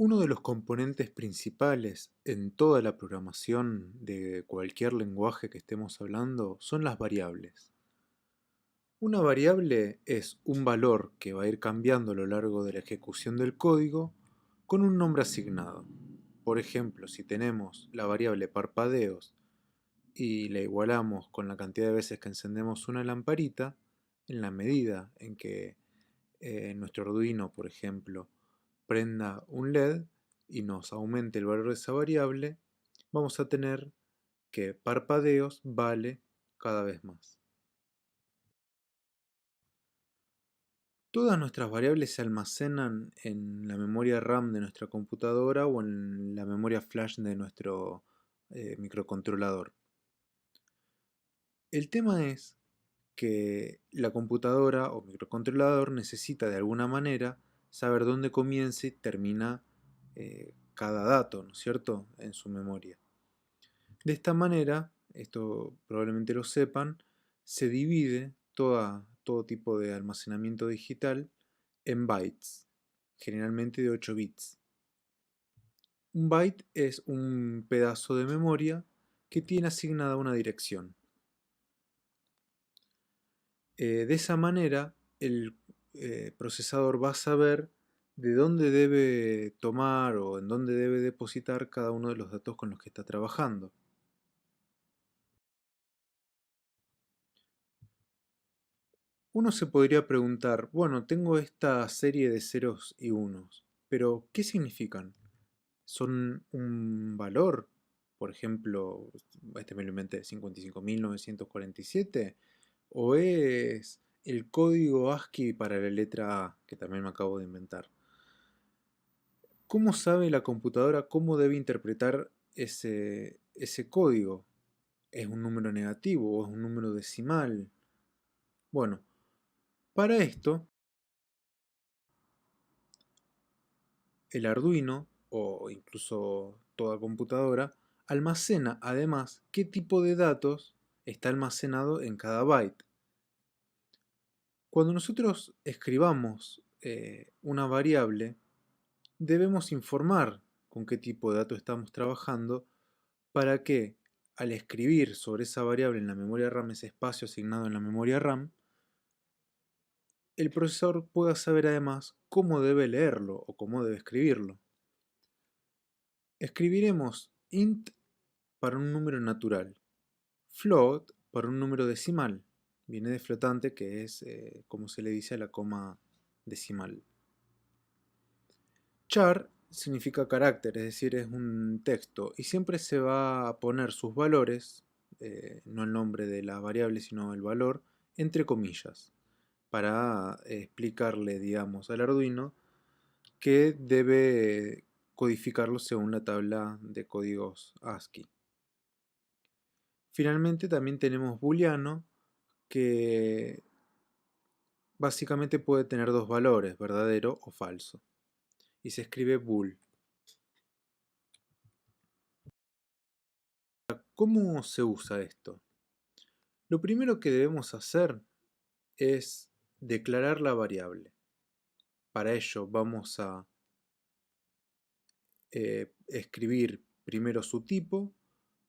Uno de los componentes principales en toda la programación de cualquier lenguaje que estemos hablando son las variables. Una variable es un valor que va a ir cambiando a lo largo de la ejecución del código con un nombre asignado. Por ejemplo, si tenemos la variable parpadeos y la igualamos con la cantidad de veces que encendemos una lamparita, en la medida en que nuestro Arduino, por ejemplo, prenda un LED y nos aumente el valor de esa variable, vamos a tener que parpadeos vale cada vez más. Todas nuestras variables se almacenan en la memoria RAM de nuestra computadora o en la memoria flash de nuestro microcontrolador. El tema es que la computadora o microcontrolador necesita de alguna manera saber dónde comienza y termina cada dato, ¿no es cierto?, en su memoria. De esta manera, esto probablemente lo sepan, se divide todo tipo de almacenamiento digital en bytes, generalmente de 8 bits. Un byte es un pedazo de memoria que tiene asignada una dirección. De esa manera, el procesador va a saber de dónde debe tomar o en dónde debe depositar cada uno de los datos con los que está trabajando. Uno se podría preguntar, bueno, tengo esta serie de ceros y unos, pero ¿qué significan? ¿Son un valor? Por ejemplo, este me lo inventé, 55.947, ¿o es el código ASCII para la letra A, que también me acabo de inventar? ¿Cómo sabe la computadora cómo debe interpretar ese código? ¿Es un número negativo o es un número decimal? Bueno, para esto, el Arduino, o incluso toda computadora, almacena además qué tipo de datos está almacenado en cada byte. Cuando nosotros escribamos una variable, debemos informar con qué tipo de datos estamos trabajando para que al escribir sobre esa variable en la memoria RAM, ese espacio asignado en la memoria RAM, el procesador pueda saber además cómo debe leerlo o cómo debe escribirlo. Escribiremos int para un número natural, float para un número decimal, viene de flotante que es como se le dice a la coma decimal. Char significa carácter, es decir, es un texto y siempre se va a poner sus valores, no el nombre de la variable sino el valor, entre comillas, para explicarle, digamos, al Arduino que debe codificarlo según la tabla de códigos ASCII. Finalmente también tenemos booleano, que básicamente puede tener dos valores, verdadero o falso, y se escribe bool. ¿Cómo se usa esto? Lo primero que debemos hacer es declarar la variable. Para ello vamos a escribir primero su tipo,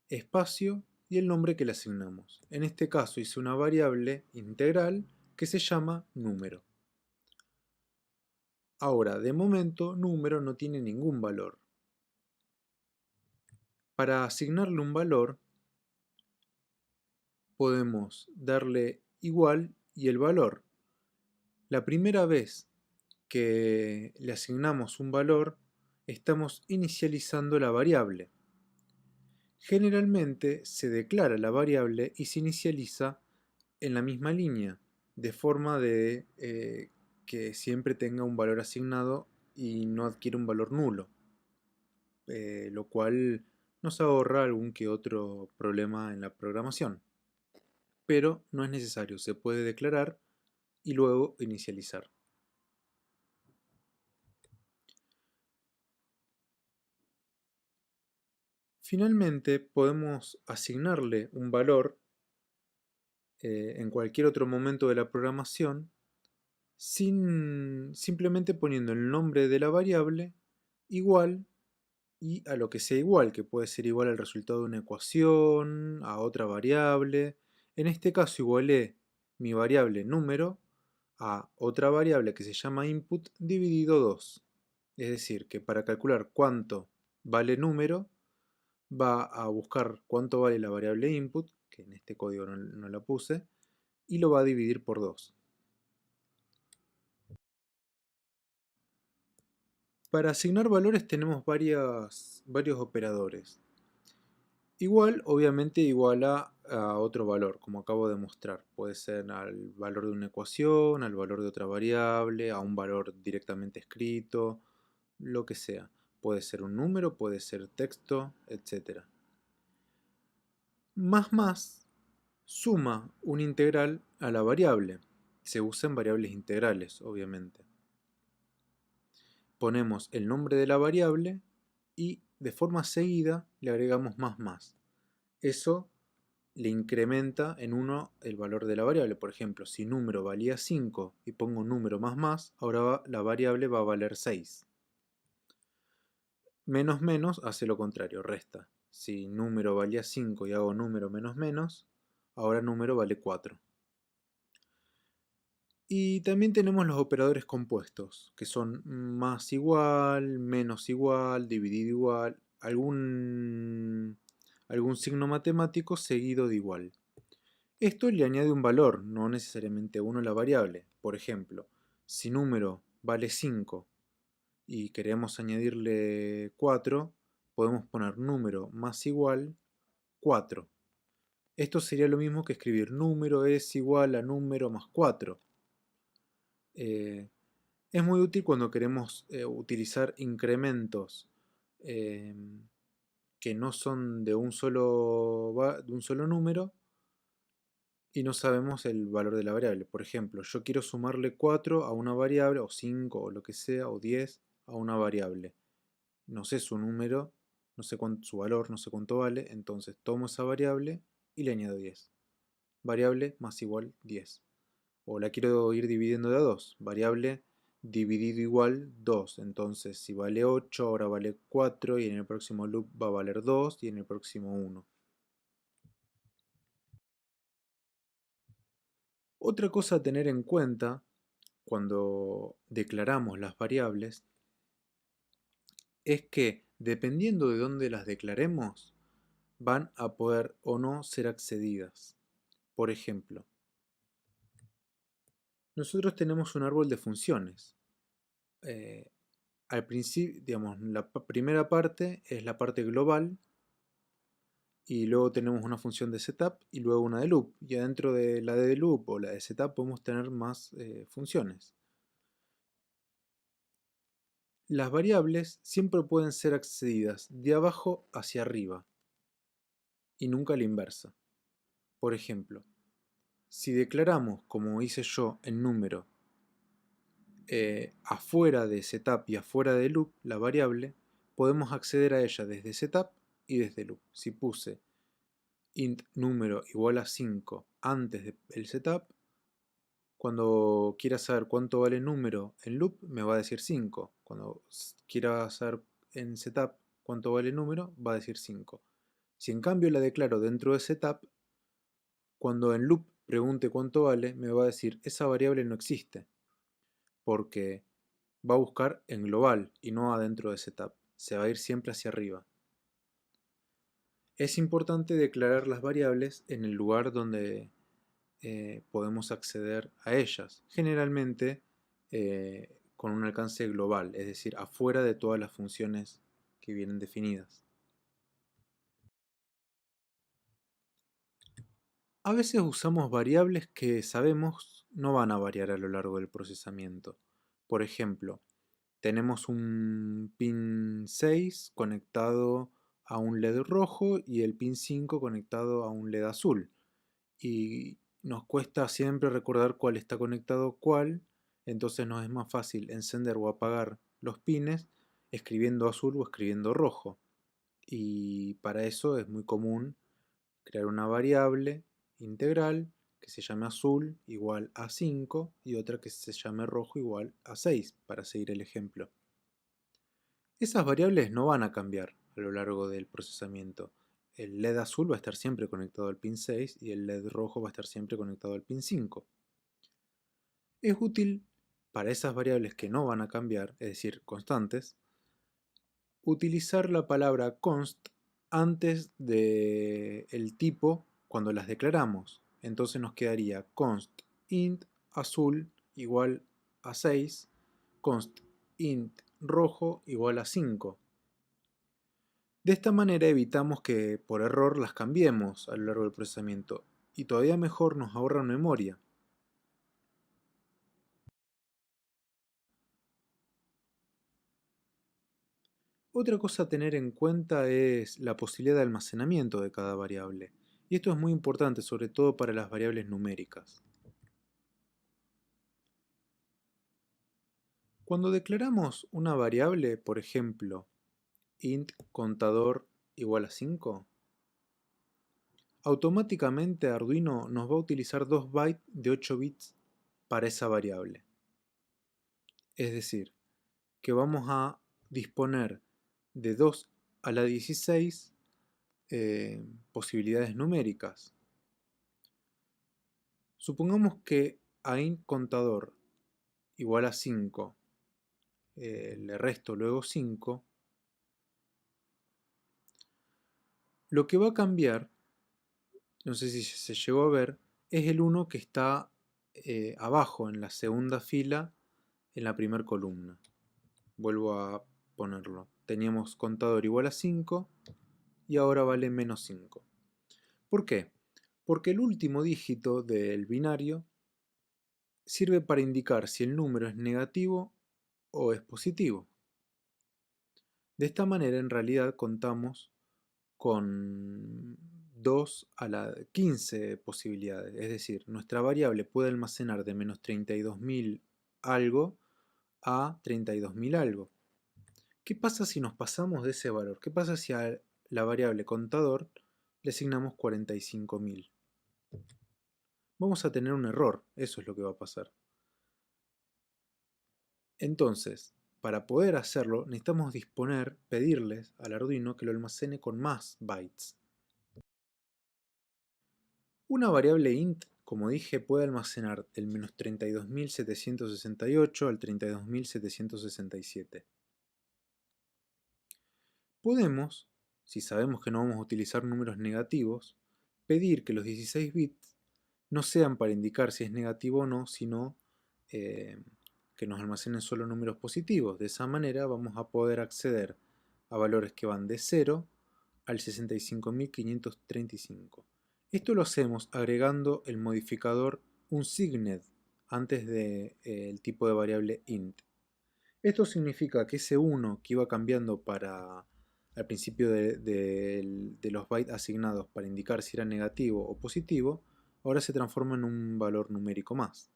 espacio y el nombre que le asignamos. En este caso hice una variable integral que se llama número. Ahora, de momento, número no tiene ningún valor. Para asignarle un valor, podemos darle igual y el valor. La primera vez que le asignamos un valor, estamos inicializando la variable. Generalmente se declara la variable y se inicializa en la misma línea, de forma de que siempre tenga un valor asignado y no adquiere un valor nulo, lo cual nos ahorra algún que otro problema en la programación. Pero no es necesario, se puede declarar y luego inicializar. Finalmente, podemos asignarle un valor en cualquier otro momento de la programación simplemente poniendo el nombre de la variable igual y a lo que sea igual, que puede ser igual al resultado de una ecuación, a otra variable. En este caso igualé mi variable número a otra variable que se llama input dividido 2. Es decir, que para calcular cuánto vale número, va a buscar cuánto vale la variable input, que en este código no la puse, y lo va a dividir por 2. Para asignar valores tenemos varios operadores. Igual, obviamente, iguala a otro valor, como acabo de mostrar. Puede ser al valor de una ecuación, al valor de otra variable, a un valor directamente escrito, lo que sea. Puede ser un número, puede ser texto, etc. Más suma un integral a la variable. Se usan variables integrales, obviamente. Ponemos el nombre de la variable y de forma seguida le agregamos más. Eso le incrementa en 1 el valor de la variable. Por ejemplo, si número valía 5 y pongo un número más, ahora la variable va a valer 6. Menos hace lo contrario, resta. Si número valía 5 y hago número menos, ahora número vale 4. Y también tenemos los operadores compuestos, que son más igual, menos igual, dividido igual, algún signo matemático seguido de igual. Esto le añade un valor, no necesariamente uno a la variable. Por ejemplo, si número vale 5 y queremos añadirle 4, podemos poner número más igual 4. Esto sería lo mismo que escribir número es igual a número más 4. Eh, es muy útil cuando queremos utilizar incrementos eh, que no son de un solo número y no sabemos el valor de la variable. Por ejemplo, yo quiero sumarle 4 a una variable, o 5 o lo que sea, o 10 a una variable. No sé su número, no sé cuánto, su valor, no sé cuánto vale, entonces tomo esa variable y le añado 10. Variable más igual 10. O la quiero ir dividiendo de a 2. Variable dividido igual 2. Entonces si vale 8, ahora vale 4 y en el próximo loop va a valer 2 y en el próximo 1. Otra cosa a tener en cuenta cuando declaramos las variables es que dependiendo de dónde las declaremos, van a poder o no ser accedidas. Por ejemplo, nosotros tenemos un árbol de funciones. Eh, Al principio, digamos, la primera parte es la parte global y luego tenemos una función de setup y luego una de loop. Y adentro de la de loop o la de setup podemos tener más funciones. Las variables siempre pueden ser accedidas de abajo hacia arriba y nunca a la inversa. Por ejemplo, si declaramos, como hice yo, en número afuera de setup y afuera de loop, la variable, podemos acceder a ella desde setup y desde loop. Si puse int número igual a 5 antes del setup, cuando quiera saber cuánto vale el número en loop, me va a decir 5. Cuando quiera saber en setup cuánto vale el número, va a decir 5. Si en cambio la declaro dentro de setup, cuando en loop pregunte cuánto vale, me va a decir esa variable no existe, porque va a buscar en global y no adentro de setup. Se va a ir siempre hacia arriba. Es importante declarar las variables en el lugar donde podemos acceder a ellas, generalmente con un alcance global, es decir, afuera de todas las funciones que vienen definidas. A veces usamos variables que sabemos no van a variar a lo largo del procesamiento. Por ejemplo, tenemos un pin 6 conectado a un LED rojo y el pin 5 conectado a un LED azul. Y nos cuesta siempre recordar cuál está conectado cuál, entonces nos es más fácil encender o apagar los pines escribiendo azul o escribiendo rojo. Y para eso es muy común crear una variable integral que se llame azul igual a 5 y otra que se llame rojo igual a 6, para seguir el ejemplo. Esas variables no van a cambiar a lo largo del procesamiento. El LED azul va a estar siempre conectado al pin 6 y el LED rojo va a estar siempre conectado al pin 5. Es útil para esas variables que no van a cambiar, es decir, constantes, utilizar la palabra const antes del tipo cuando las declaramos. Entonces nos quedaría const int azul igual a 6, const int rojo igual a 5. De esta manera evitamos que por error las cambiemos a lo largo del procesamiento y todavía mejor nos ahorra memoria. Otra cosa a tener en cuenta es la posibilidad de almacenamiento de cada variable. Y esto es muy importante, sobre todo para las variables numéricas. Cuando declaramos una variable, por ejemplo, int contador igual a 5, automáticamente Arduino nos va a utilizar 2 bytes de 8 bits para esa variable. Es decir, que vamos a disponer de 2 a la 16 posibilidades numéricas. Supongamos que a int contador igual a 5, le resto luego 5, lo que va a cambiar, no sé si se llegó a ver, es el 1 que está abajo en la segunda fila en la primera columna. Vuelvo a ponerlo. Teníamos contador igual a 5 y ahora vale menos 5. ¿Por qué? Porque el último dígito del binario sirve para indicar si el número es negativo o es positivo. De esta manera en realidad contamos con 2 a la 15 posibilidades, es decir, nuestra variable puede almacenar de menos 32.000 algo a 32.000 algo. ¿Qué pasa si nos pasamos de ese valor? ¿Qué pasa si a la variable contador le asignamos 45.000? Vamos a tener un error, eso es lo que va a pasar. Entonces, para poder hacerlo, necesitamos pedirles al Arduino que lo almacene con más bytes. Una variable int, como dije, puede almacenar del menos 32.768 al 32.767. Podemos, si sabemos que no vamos a utilizar números negativos, pedir que los 16 bits no sean para indicar si es negativo o no, sino que nos almacenen solo números positivos. De esa manera vamos a poder acceder a valores que van de 0 al 65.535. Esto lo hacemos agregando el modificador unsigned antes del tipo de variable int. Esto significa que ese 1 que iba cambiando al principio de los bytes asignados para indicar si era negativo o positivo, ahora se transforma en un valor numérico más.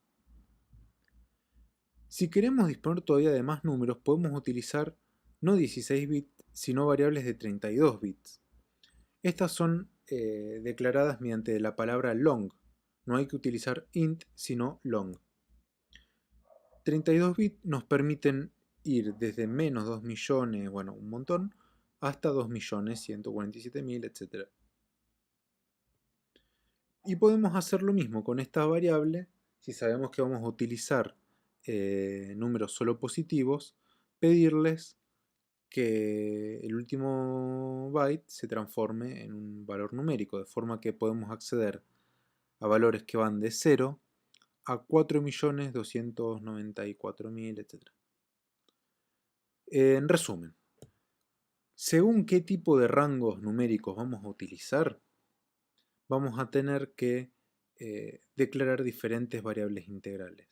Si queremos disponer todavía de más números, podemos utilizar no 16 bits, sino variables de 32 bits. Estas son declaradas mediante la palabra long. No hay que utilizar int, sino long. 32 bits nos permiten ir desde menos 2 millones, bueno, un montón, hasta 2.147.000, etc. Y podemos hacer lo mismo con esta variable, si sabemos que vamos a utilizar números solo positivos, pedirles que el último byte se transforme en un valor numérico, de forma que podemos acceder a valores que van de 0 a 4.294.000, etc. En resumen, según qué tipo de rangos numéricos vamos a utilizar, vamos a tener que declarar diferentes variables integrales.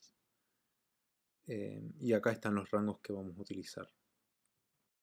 Y acá están los rangos que vamos a utilizar.